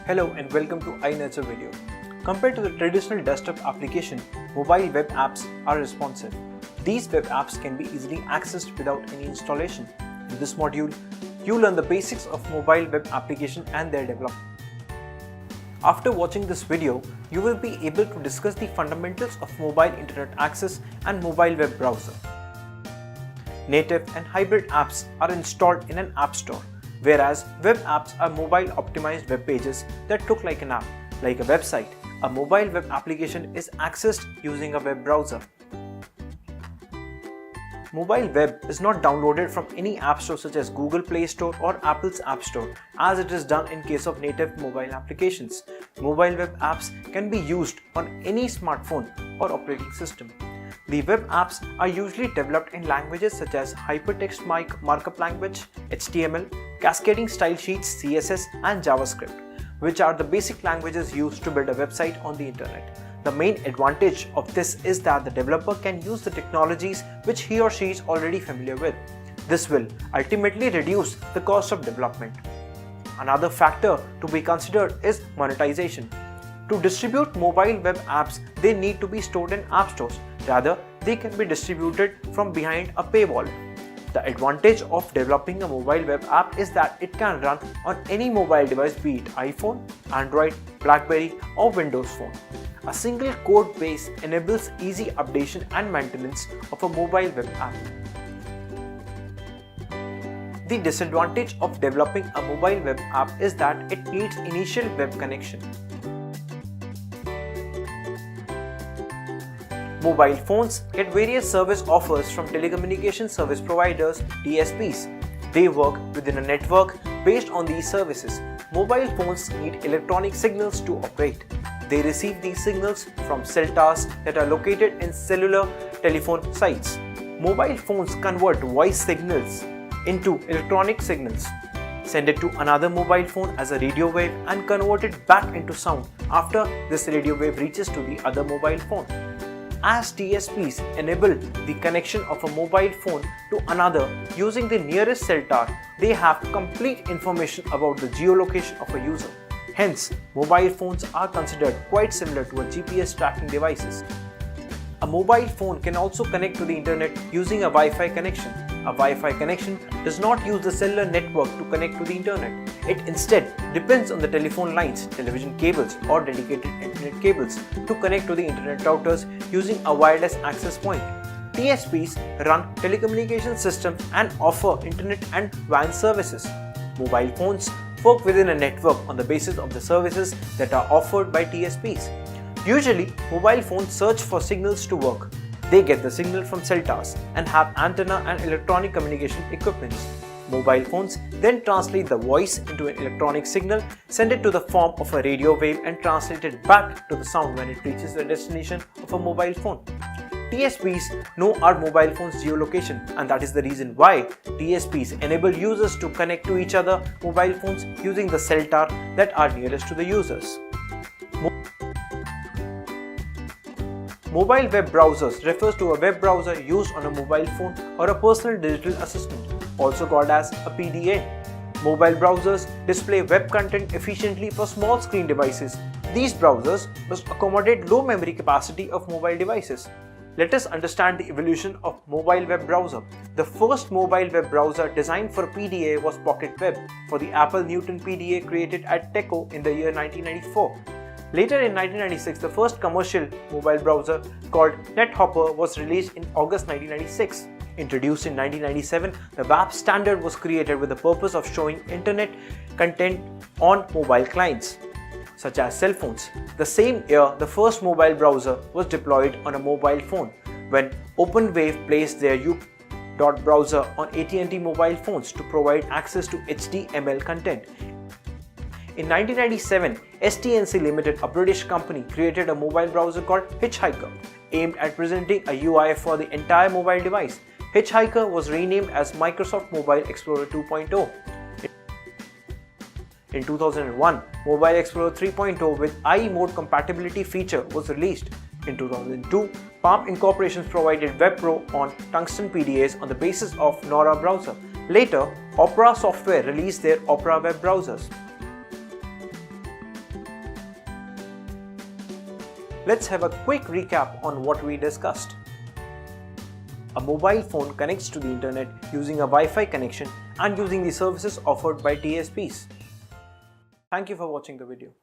Hello and welcome to iNurture video. Compared to the traditional desktop application, mobile web apps are responsive. These web apps can be easily accessed without any installation. In this module, you learn the basics of mobile web application and their development. After watching this video, you will be able to discuss the fundamentals of mobile internet access and mobile web browser. Native and hybrid apps are installed in an app store, whereas web apps are mobile optimized web pages that look like an app. Like a website, a mobile web application is accessed using a web browser. Mobile web is not downloaded from any app store such as Google Play Store or Apple's App Store, as it is done in case of native mobile applications. Mobile web apps can be used on any smartphone or operating system. The web apps are usually developed in languages such as hypertext markup language, HTML, cascading style sheets, CSS, and JavaScript, which are the basic languages used to build a website on the internet. The main advantage of this is that the developer can use the technologies which he or she is already familiar with. This will ultimately reduce the cost of development. Another factor to be considered is monetization. To distribute mobile web apps, they need to be stored in app stores. Rather, they can be distributed from behind a paywall. The advantage of developing a mobile web app is that it can run on any mobile device, be it iPhone, Android, BlackBerry, or Windows Phone. A single code base enables easy updation and maintenance of a mobile web app. The disadvantage of developing a mobile web app is that it needs initial web connection. Mobile phones get various service offers from telecommunication service providers, TSPs. They work within a network based on these services. Mobile phones need electronic signals to operate. They receive these signals from cell towers that are located in cellular telephone sites. Mobile phones convert voice signals into electronic signals, send it to another mobile phone as a radio wave, and convert it back into sound after this radio wave reaches to the other mobile phone. As TSPs enable the connection of a mobile phone to another using the nearest cell tower, they have complete information about the geolocation of a user. Hence, mobile phones are considered quite similar to a GPS tracking devices. A mobile phone can also connect to the internet using a Wi-Fi connection. A Wi-Fi connection does not use the cellular network to connect to the internet. It instead depends on the telephone lines, television cables, or dedicated internet cables to connect to the internet routers using a wireless access point. TSPs run telecommunication systems and offer internet and WAN services. Mobile phones work within a network on the basis of the services that are offered by TSPs. Usually, mobile phones search for signals to work. They get the signal from cell towers and have antenna and electronic communication equipments. Mobile phones then translate the voice into an electronic signal, send it to the form of a radio wave, and translate it back to the sound when it reaches the destination of a mobile phone. TSPs know our mobile phone's geolocation, and that is the reason why TSPs enable users to connect to each other mobile phones using the cell tower that are nearest to the users. Mobile web browsers refers to a web browser used on a mobile phone or a personal digital assistant, also called as a PDA. Mobile browsers display web content efficiently for small screen devices. These browsers must accommodate low memory capacity of mobile devices. Let us understand the evolution of mobile web browser. The first mobile web browser designed for PDA was Pocket Web for the Apple Newton PDA created at TECO in the year 1994. Later in 1996, the first commercial mobile browser called NetHopper was released in August 1996. Introduced in 1997, the WAP standard was created with the purpose of showing internet content on mobile clients, such as cell phones. The same year, the first mobile browser was deployed on a mobile phone when OpenWave placed their U.browser on AT&T mobile phones to provide access to HTML content. In 1997, STNC Limited, a British company, created a mobile browser called Hitchhiker, aimed at presenting a UI for the entire mobile device. Hitchhiker was renamed as Microsoft Mobile Explorer 2.0. In 2001, Mobile Explorer 3.0 with IE mode compatibility feature was released. In 2002, Palm Incorporation provided WebPro on Tungsten PDAs on the basis of Nora browser. Later, Opera Software released their Opera web browsers. Let's have a quick recap on what we discussed. A mobile phone connects to the internet using a Wi-Fi connection and using the services offered by TSPs. Thank you for watching the video.